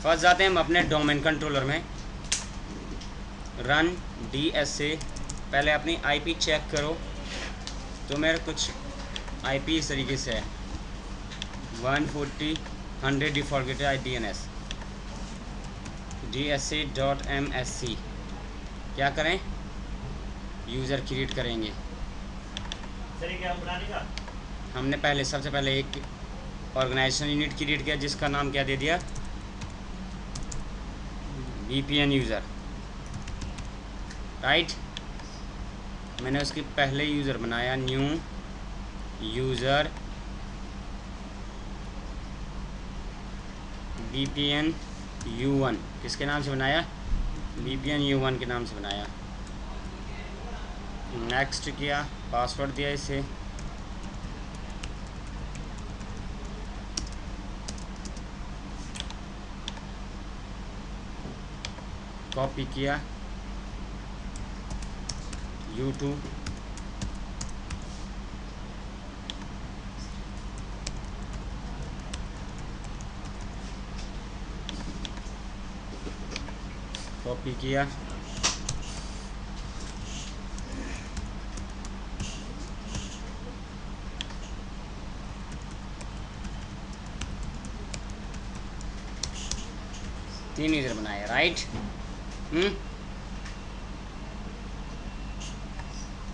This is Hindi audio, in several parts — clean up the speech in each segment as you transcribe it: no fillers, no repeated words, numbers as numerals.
फर्स्ट जाते हैं हम अपने डोमेन कंट्रोलर में, रन DSA। पहले अपनी IP चेक करो, तो मेरा कुछ IP इस तरीके से है 140.100 डिफॉल्ट DNS DSA.MSC। क्या करें, यूज़र क्रिएट करेंगे। हमने पहले सबसे पहले एक ऑर्गेनाइजेशन यूनिट क्रिएट किया जिसका नाम क्या दे दिया, VPN यूज़र, राइट। मैंने उसकी पहले यूज़र बनाया, न्यू यूज़र VPN U1। किसके नाम से बनाया, VPN U1 के नाम से बनाया। नेक्स्ट किया, पासवर्ड दिया इसे, कॉपी किया U2, कॉपी किया तीन यूज़र बनाए, राइट।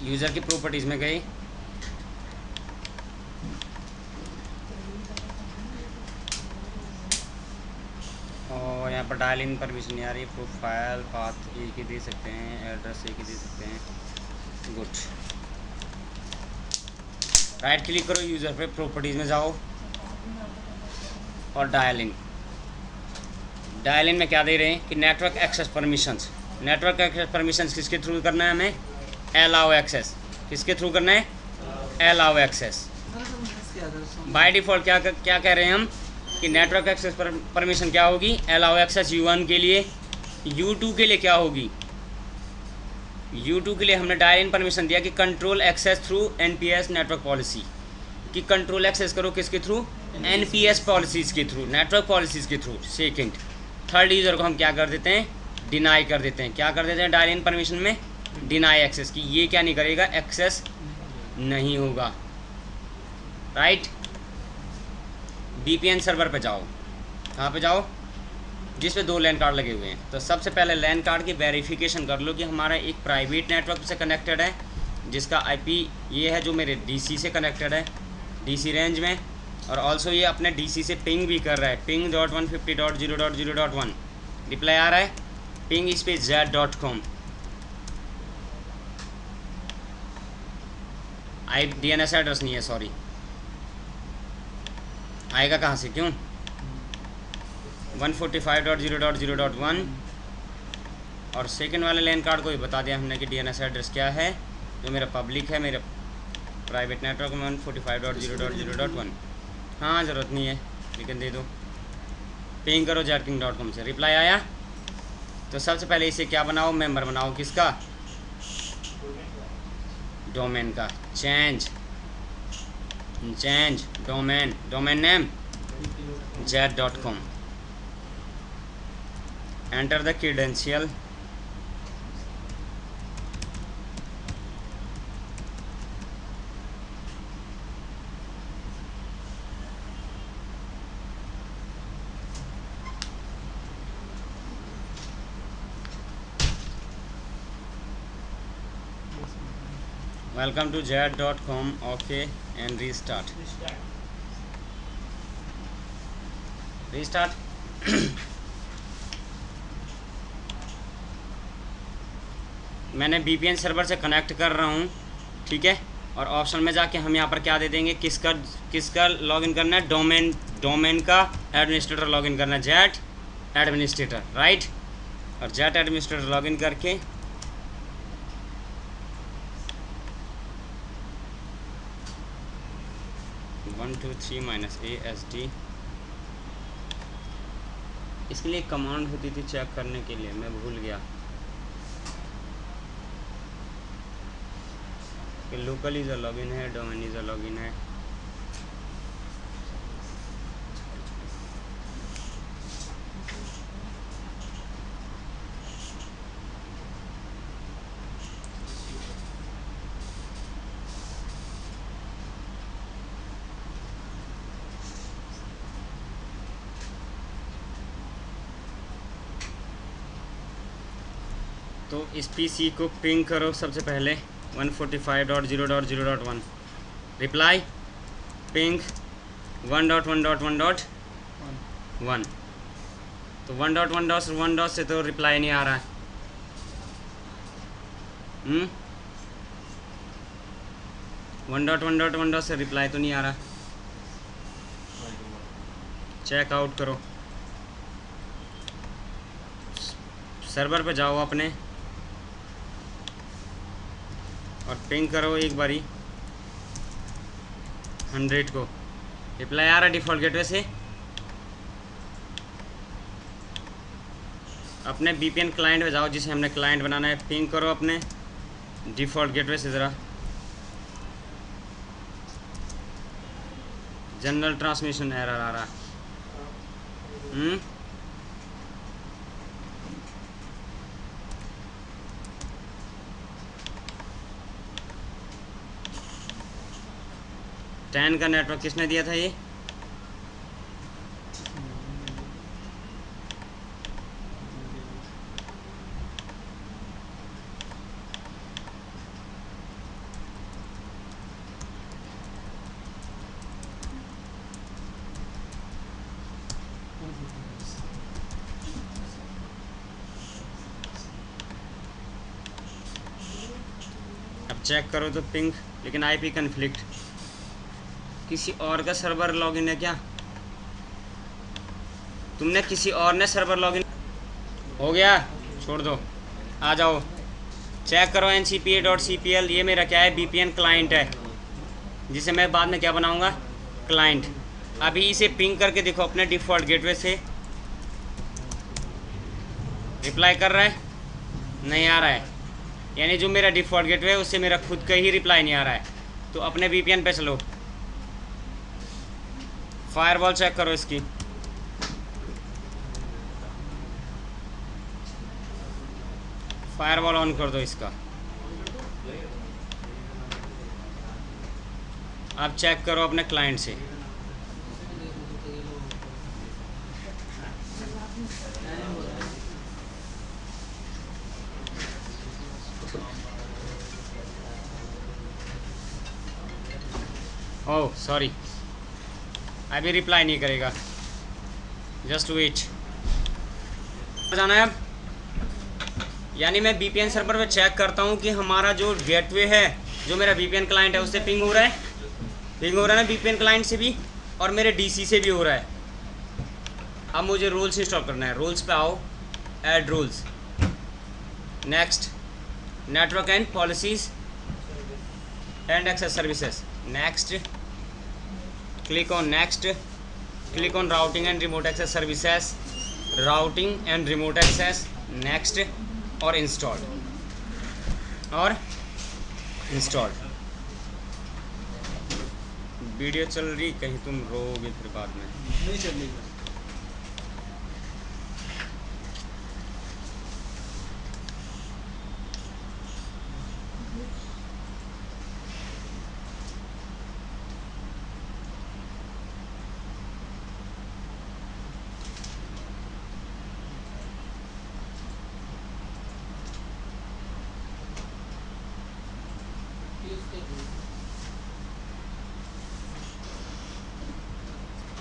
यूज़र की प्रॉपर्टीज़ में गए, और यहाँ पर डायल इन परमिशन नहीं आ रही, प्रोफाइल पाथ एक ही दे सकते हैं, एड्रेस एक ही दे सकते हैं, गुड। राइट क्लिक करो यूज़र पे, प्रॉपर्टीज़ में जाओ और डायल इन। डायल इन में क्या दे रहे हैं कि network access permissions. Network access permissions किसके थ्रू करना है हमें, अलाउ एक्सेस। किसके थ्रू करना है, अलाउ एक्सेस। बाय डिफ़ॉल्ट क्या कह रहे हैं हम कि नेटवर्क एक्सेस परमिशन क्या होगी, अलाउ एक्सेस U1 के लिए। U2 के लिए क्या होगी, U2 के लिए हमने डायल इन परमिशन दिया कि control access through NPS network policy, कि कंट्रोल एक्सेस करो किसके थ्रू, NPS पॉलिसीज़ के थ्रू, नेटवर्क पॉलिसीज़ के थ्रू। सेकंड, थर्ड यूज़र को हम क्या कर देते हैं, डिनाई कर देते हैं। क्या कर देते हैं डायल इन परमिशन में, डिनाई एक्सेस, की ये क्या नहीं करेगा, एक्सेस नहीं होगा, राइट। VPN सर्वर पे जाओ, कहाँ पे जाओ, जिस पे 2 लैन कार्ड लगे हुए हैं। तो सबसे पहले लैन कार्ड की वेरिफिकेशन कर लो कि हमारा एक प्राइवेट नेटवर्क से कनेक्टेड है, जिसका IP ये है जो मेरे DC से कनेक्टेड है, DC रेंज में, और ऑल्सो ये अपने DC से पिंग भी कर रहा है, ping.150.0.0.1 रिप्लाई आ रहा है, ping space z.com। DNS address नहीं है, सॉरी, आएगा कहाँ से, क्यों, 145.0.0.1। और सेकंड वाले लैन कार्ड को भी बता दिया हमने कि DNS एड्रेस क्या है, जो मेरा पब्लिक है, मेरा प्राइवेट नेटवर्क में 145.0.0.1। हाँ ज़रूरत नहीं है लेकिन दे दो, पिंग करो jetking.com से। रिप्लाई आया, तो सबसे पहले इसे क्या बनाओ, मेंबर बनाओ, किसका, डोमेन का। Change domain name jet.com। Enter the credential, welcome to jet.com, okay, and restart. मैंने VPN सर्वर से कनेक्ट कर रहा हूँ, ठीक है। और ऑप्शन में जाके हम यहाँ पर क्या दे देंगे, किसका लॉगिन करना है, डोमेन का एडमिनिस्ट्रेटर लॉगिन करना है, जेट एडमिनिस्ट्रेटर, राइट। और जेट एडमिनिस्ट्रेटर लॉगिन करके -123-ASD, इसके लिए कमांड होती थी चेक करने के लिए, मैं भूल गया कि लोकल यूज़र लॉगिन है, डोमेन यूज़र लॉगिन है। तो इस पीसी को पिंग करो सबसे पहले 145.0.0.1 रिप्लाई पिंग 1.1.1.1 तो 1.1.1 से तो रिप्लाई नहीं आ रहा है। 1.1.1 से रिप्लाई तो नहीं आ रहा। चेक आउट करो, सर्वर पे जाओ अपने और पिंग करो एक बारी 100 को। रिप्लाई आ रहा डिफ़ॉल्ट गेटवे से। अपने VPN क्लाइंट पे जाओ जिसे हमने क्लाइंट बनाना है, पिंग करो अपने डिफ़ॉल्ट गेटवे से। ज़रा जनरल ट्रांसमिशन एरर आ रहा। 10 का नेटवर्क किसने दिया था ये? अब चेक करो तो पिंग, लेकिन IP कन्फ्लिक्ट। किसी और का सर्वर लॉगिन है क्या? तुमने किसी और ने सर्वर लॉगिन हो गया? छोड़ दो, आ जाओ चेक करो ncpa.cpl। ये मेरा क्या है? VPN क्लाइंट है जिसे मैं बाद में क्या बनाऊंगा? क्लाइंट। अभी इसे पिंग करके देखो अपने डिफ़ॉल्ट गेटवे से। रिप्लाई कर रहा है? नहीं आ रहा है, यानी जो मेरा डिफ़ॉल्ट गेटवे है उससे मेरा खुद का ही रिप्लाई नहीं आ रहा है। तो अपने VPN पे चलो, फायरवॉल चेक करो इसकी। फायरवॉल ऑन कर दो इसका। अब चेक करो अपने क्लाइंट से। ओह सॉरी, अभी रिप्लाई नहीं करेगा, जस्ट वेट। जाना है अब, यानी मैं VPN सर्वर पे चेक करता हूँ कि हमारा जो गेटवे है, जो मेरा VPN क्लाइंट है उससे पिंग हो रहा है। पिंग हो रहा है ना VPN क्लाइंट से भी, और मेरे DC से भी हो रहा है। अब मुझे रूल्स इंस्टॉल करना है। रूल्स पे आओ, add rules, next network and policies and access services, next click on next, click on routing and remote access services, routing and remote access, next, और installed, और installed। वीडियो चल रही, कहीं तुम रोगे फिर बाद में। नहीं चलेगी।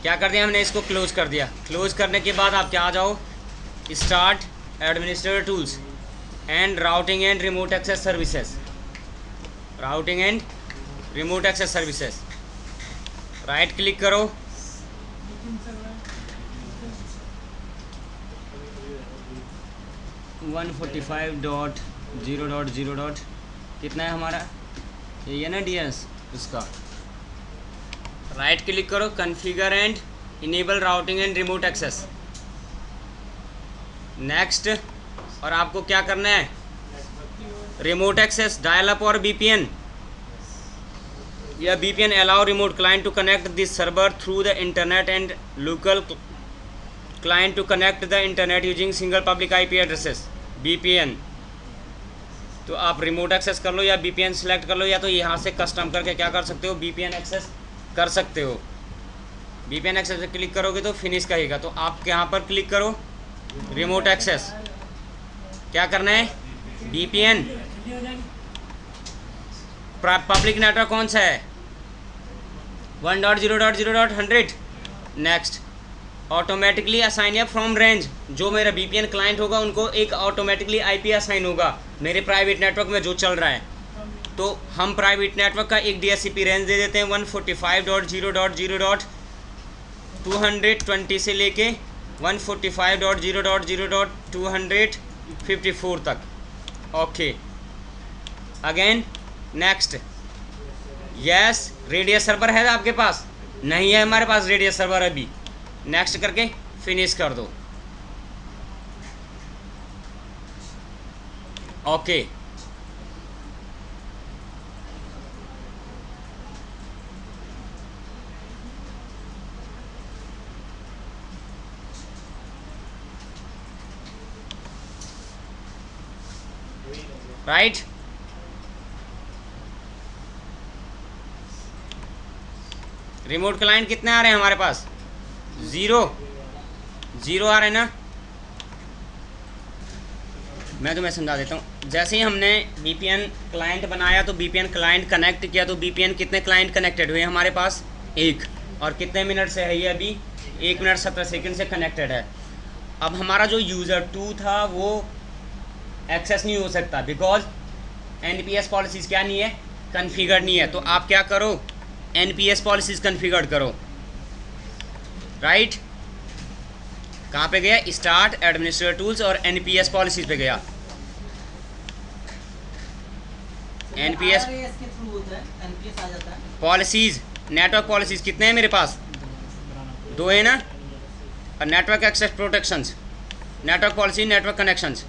क्या कर दिया हमने? इसको क्लोज कर दिया। क्लोज करने के बाद आप क्या आ जाओ, start administrator tools and routing and remote access services, routing and remote access services, right click करो, .145.0.0. कितना है हमारा? ये ना DS, उसका राइट क्लिक करो, configure and enable routing and remote access, next. और आपको क्या करना है? रिमोट एक्सेस, डायल अप और VPN या VPN allow remote client to connect this server through the internet and local client to connect the internet using single public IP addresses, VPN। तो आप रिमोट एक्सेस कर लो या VPN सेलेक्ट कर लो, या तो यहाँ से कस्टम करके क्या कर सकते हो? VPN एक्सेस कर सकते हो। VPN एक्सेस पे क्लिक करोगे तो फिनिश कहेगा, तो आप यहाँ पर क्लिक करो रिमोट एक्सेस। क्या करना है? VPN पब्लिक नेटवर्क कौन सा है? 1.0.0.100। नेक्स्ट, ऑटोमेटिकली असाइन या फ्रॉम रेंज, जो मेरा VPN क्लाइंट होगा उनको एक ऑटोमेटिकली IP असाइन होगा मेरे प्राइवेट नेटवर्क में जो चल रहा है। तो हम प्राइवेट नेटवर्क का एक DHCP रेंज दे देते हैं 145.0.0.220 से लेके 145.0.0.254 तक। Okay, again next, yes radius server है आपके पास? नहीं है हमारे पास रेडियस सर्वर अभी। नेक्स्ट करके फिनिश कर दो। Okay, right. रिमोट क्लाइंट कितने आ रहे हैं हमारे पास? 0 आ रहे हैं ना। मैं तुम्हें समझा देता हूँ। जैसे ही हमने VPN क्लाइंट बनाया तो VPN क्लाइंट कनेक्ट किया तो VPN कितने क्लाइंट कनेक्टेड हुए हमारे पास? 1। और कितने मिनट से है ये? अभी 1 मिनट 17 सेकंड से कनेक्टेड है। अब हमारा जो यूज़र 2 था वो एक्सेस नहीं हो सकता बिकॉज NPS पॉलिसीज़ क्या नहीं है? कन्फिगर नहीं है। तो आप क्या करो? NPS पॉलिसीज़ कन्फिगर करो, राइट। कहाँ पे गया? स्टार्ट, एडमिनिस्ट्रेटर टूल्स और NPS पॉलिसीज़ पे गया। NPS पॉलिसीज़, नेटवर्क पॉलिसीज़ कितने हैं मेरे पास? 2 है ना। और network access protections, network policy, network connections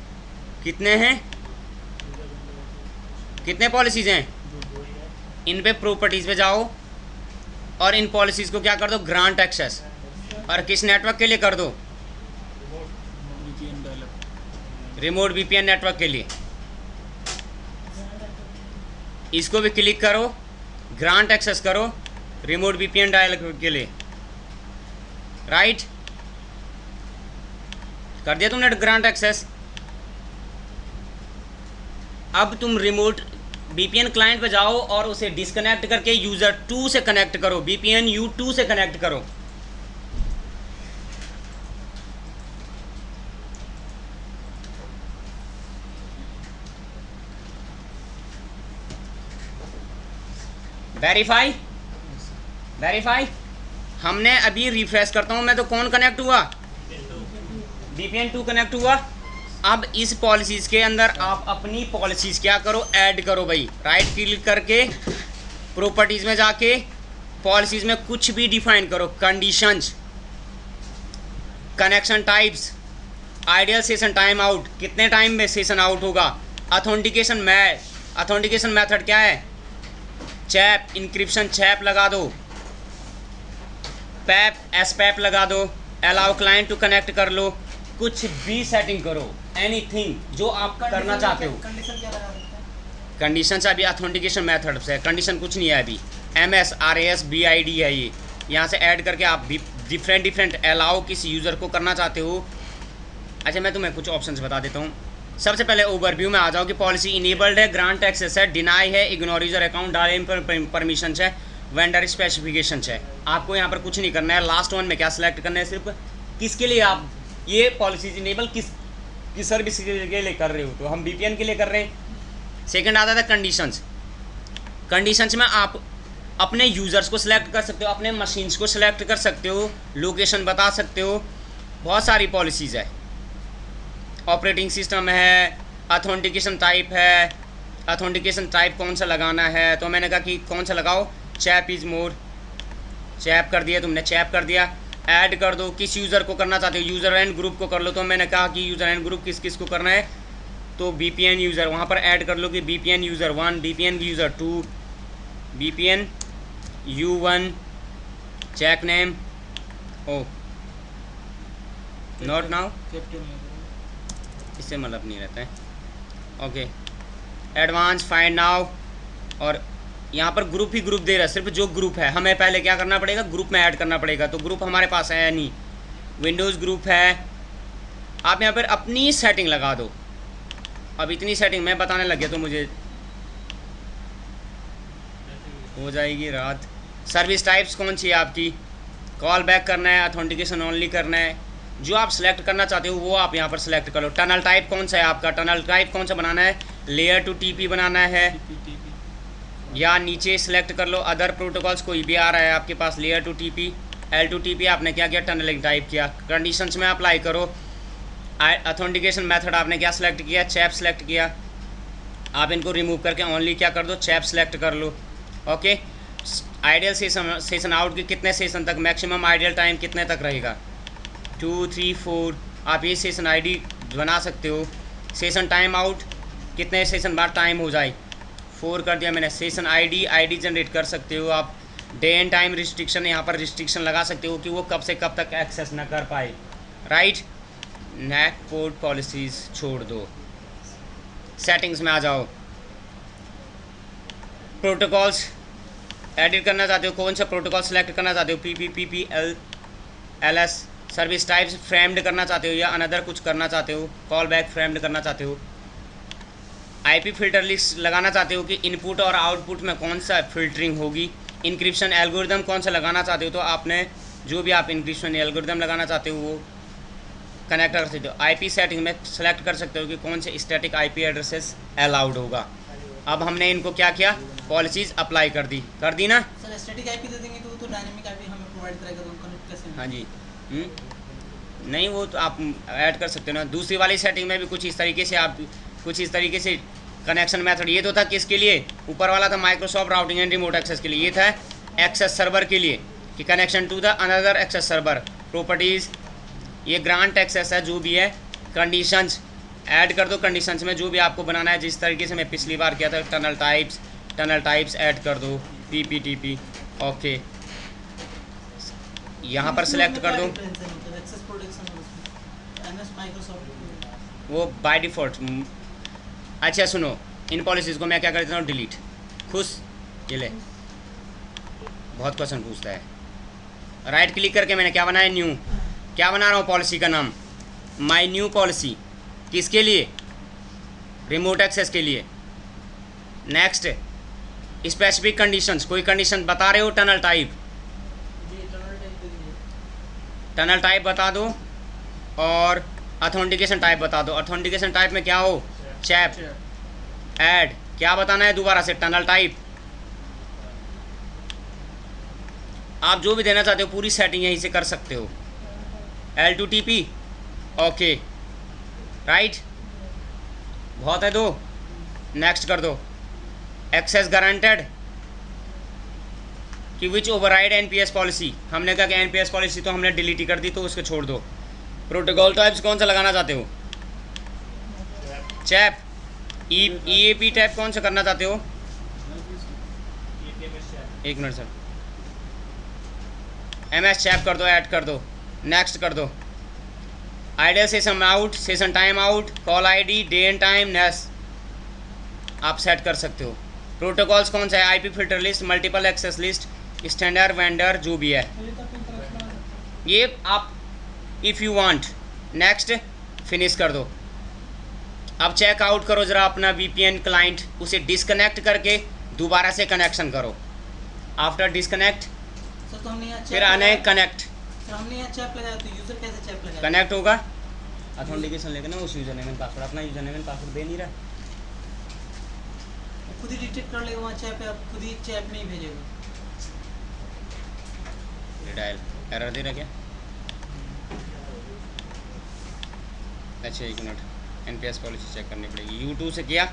कितने हैं? कितने पॉलिसीज़ हैं? इन पे प्रॉपर्टीज़ पे जाओ और इन पॉलिसीज़ को क्या कर दो? Grant access. और किस नेटवर्क के लिए कर दो? रिमोट VPN नेटवर्क के लिए। इसको भी क्लिक करो, ग्रांट एक्सेस करो रिमोट VPN डायलॉग के लिए, राइट। कर दिया तुमने ग्रांट एक्सेस। अब तुम रिमोट VPN क्लाइंट पे जाओ और उसे डिस्कनेक्ट करके यूज़र 2 से कनेक्ट करो, VPN U2 से कनेक्ट करो। वेरीफाई हमने अभी रिफ्रेश करता हूँ मैं, तो कौन कनेक्ट हुआ? VPN 2 कनेक्ट हुआ। अब इस पॉलिसीज़ के अंदर आप अपनी पॉलिसीज़ क्या करो? ऐड करो भाई। राइट क्लिक करके प्रॉपर्टीज़ में जाके पॉलिसीज़ में कुछ भी डिफाइन करो। Conditions, connection types, ideal session time out, कितने टाइम में सेशन आउट होगा। ऑथेंटिकेशन मेथड क्या है? चैप, इंक्रिप्शन चैप लगा दो, पैप SPAP लगा दो, अलाउ क्लाइंट टू कनेक्ट कर लो, कुछ भी सेटिंग करो, एनीथिंग जो आप करना चाहते हो। कंडीशन से अभी ऑथेंटिकेशन मेथड से कंडीशन कुछ नहीं है अभी। MS RAS BID है ये, यहाँ से ऐड करके आप डिफरेंट अलाउ किसी यूज़र को करना चाहते हो। अच्छा, मैं तुम्हें कुछ ऑप्शंस बता देता हूँ। सबसे पहले ओवरव्यू में आ जाओ कि पॉलिसी इनेबल्ड है, ग्रांट एक्सेस है, डिनाई है, इग्नोर यूज़र अकाउंट, डाल परमिशन है, वेंडर स्पेसिफिकेशन है। आपको यहाँ पर कुछ नहीं करना है। लास्ट वन में क्या सिलेक्ट करना है? सिर्फ किसके लिए आप ये पॉलिसीज इनेबल किस सर्विस के लिए कर रहे हो? तो हम VPN के लिए कर रहे हैं। सेकंड आता था कंडीशंस में आप अपने यूज़र्स को सिलेक्ट कर सकते हो, अपने मशीन्स को सिलेक्ट कर सकते हो, लोकेशन बता सकते हो, बहुत सारी पॉलिसीज़ है। ऑपरेटिंग सिस्टम है, ऑथेंटिकेशन टाइप है, ऑथेंटिकेशन टाइप कौन सा लगाना है। तो मैंने कहा कि कौन सा लगाओ? चैप इज़ मोर, चैप कर दिया तुमने, चैप कर दिया। ऐड कर दो, किस यूज़र को करना चाहते हो? यूज़र एंड ग्रुप को कर लो। तो मैंने कहा कि यूज़र एंड ग्रुप किस किस को करना है, तो VPN यूज़र वहाँ पर ऐड कर लो कि VPN user 1, VPN user 2, VPN U1, check name, oh not now, इससे मतलब नहीं रहता है। ओके, एडवांस, फाइंड नाउ, और यहाँ पर ग्रुप ही ग्रुप दे रहा है। सिर्फ जो ग्रुप है हमें पहले क्या करना पड़ेगा? ग्रुप में ऐड करना पड़ेगा। तो ग्रुप हमारे पास है नहीं, विंडोज़ ग्रुप है। आप यहाँ पर अपनी सेटिंग लगा दो। अब इतनी सेटिंग मैं बताने लग गया तो मुझे हो जाएगी रात। सर्विस टाइप्स कौन सी है आपकी, कॉल बैक करना है, ऑथेंटिकेशन ओनली करना है, जो आप सिलेक्ट करना चाहते हो वो आप यहाँ पर सिलेक्ट कर लो। टनल टाइप कौन सा है आपका, टनल टाइप कौन सा बनाना है, लेयर टू टीपी बनाना है, या नीचे सिलेक्ट कर लो अदर प्रोटोकॉल्स, कोई भी आ रहा है आपके पास, layer two TP, L two TP आपने क्या किया, टनलिंग टाइप किया। कंडीशंस में अप्लाई करो, ऑथेंटिकेशन मेथड आपने क्या सिलेक्ट किया, चैप सिलेक्ट किया, आप इनको रिमूव करके ओनली क्या कर दो, चैप सिलेक्ट कर लो। ओके, आइडियल सेशन आउट के कितने सेशन तक, मैक्सिमम आइडियल टाइम कितने तक रहेगा, 2 3 4, आप ये सेशन आईडी बना सकते हो। सेशन टाइम आउट कितने सेशन बाद टाइम हो जाए, 4 कर दिया मैंने। सेशन आईडी जनरेट कर सकते हो आप। डे एंड टाइम रिस्ट्रिक्शन, यहाँ पर रिस्ट्रिक्शन लगा सकते हो कि वो कब से कब तक एक्सेस ना कर पाए, राइट। नेट पोर्ट पॉलिसीज़ छोड़ दो, सेटिंग्स में आ जाओ। प्रोटोकॉल्स एडिट करना चाहते हो, कौन सा प्रोटोकॉल सेलेक्ट करना चाहते हो, P L S. Service types framed करना चाहते हो या अनदर कुछ करना चाहते हो, कॉल बैक फ्रेम्ड करना चाहते हो। आईपी फिल्टर लिस्ट लगाना चाहते हो कि इनपुट और आउटपुट में कौन सा फिल्टरिंग होगी। इंक्रिप्शन एल्गोरिदम कौन सा लगाना चाहते हो, तो आपने जो भी आप इंक्रिप्शन एल्गोरिदम लगाना चाहते हो वो कनेक्ट कर सकते हो। आईपी सेटिंग में सेलेक्ट कर सकते हो कि कौन से स्टैटिक आईपी एड्रेसेस अलाउड होगा। अब हमने इनको क्या किया, पॉलिसीज़ अप्लाई कर दी ना सर। स्टैटिक आईपी दे देंगे तो डायनामिक आईपी हमें प्रोवाइड करेगा, तो कनेक्ट कैसे? हाँ जी, नहीं वो तो आप ऐड कर सकते हो ना। दूसरी वाली सेटिंग में भी कुछ इस तरीके से आप कनेक्शन मेथड, ये तो था किसके लिए, ऊपर वाला था Microsoft routing and remote access के लिए, ये था एक्सेस सर्वर के लिए कि connection to the another access server. Properties ये ग्रांट एक्सेस है, जो भी है। कंडीशंस ऐड कर दो, कंडीशंस में जो भी आपको बनाना है, जिस तरीके से मैं पिछली बार किया था। टनल टाइप्स ऐड कर दो, पीपीटीपी। ओके, यहाँ पर सिलेक्ट कर दो, वो बाय डिफ़ॉल्ट। अच्छा सुनो, इन पॉलिसीज़ को मैं क्या कर देता हूँ, डिलीट। खुश, ये ले, बहुत क्वेश्चन पूछता है। राइट क्लिक करके मैंने क्या बनाया, न्यू। क्या बना रहा हूँ, पॉलिसी का नाम, माय न्यू पॉलिसी। किसके लिए, रिमोट एक्सेस के लिए। नेक्स्ट, स्पेसिफिक कंडीशंस, कोई कंडीशन बता रहे हो, टनल टाइप बता दो, और ऑथेंटिकेशन टाइप बता दो। ऑथेंटिकेशन टाइप में क्या हो, चैप। ऐड क्या बताना है दोबारा से, टनल टाइप। आप जो भी देना चाहते हो पूरी सेटिंग यहीं से कर सकते हो। L2TP, ओके, राइट, बहुत है दो। नेक्स्ट कर दो। एक्सेस गारंटेड कि विच ओवरराइड एनपीएस पॉलिसी, हमने कहा कि एनपीएस पॉलिसी तो हमने डिलीट ही कर दी, तो उसको छोड़ दो। प्रोटोकॉल टाइप्स कौन सा लगाना चाहते हो, चैप। ईएपी टाइप कौन सा करना चाहते हो, एक मिनट सर, एमएस चैप कर दो, ऐड कर दो। नेक्स्ट कर दो। Ideal session out, session time out, call ID, date and time, नेस आप सेट कर सकते हो। प्रोटोकॉल्स कौन सा है, IP filter list, multiple access list, standard vendor, जो भी है ये आप if you want. Next, finish कर दो। अब चेक आउट करो ज़रा अपना वीपीएन क्लाइंट, उसे डिस्कनेक्ट करके दोबारा से कनेक्शन करो। आफ्टर डिस्कनेक्ट तो हमने फिर आने कनेक्ट। सर हमने यहाँ चैप लगाया, तो यूज़र कैसे चैप लगाया, कनेक्ट होगा। ऑथेंटिकेशन लेकर ना उस यूज़र नेम एंड पासवर्ड, अपना यूज़र नेम एंड पासवर्ड दे नहीं रहा, खुद ही डिटेक्ट कर लेगा वहाँ चैप है, आप खुद ही चैप में ही भेजेगा। रिडायल एरर दे रहा क्या, अच्छा एक मिनट, एनपीएस पॉलिसी चेक करनी पड़ेगी। U2 से किया,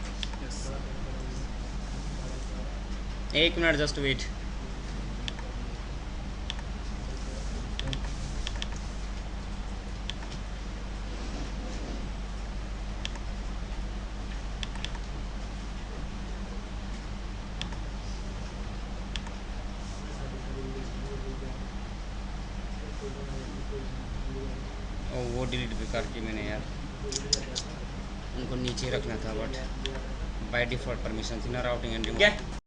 एक मिनट जस्ट वेट। वो डिलीट भी करके मैंने यार, उनको नीचे रखना था, बट बाय डिफ़ॉल्ट परमिशन थी ना राउटिंग एंड रिमोट। क्या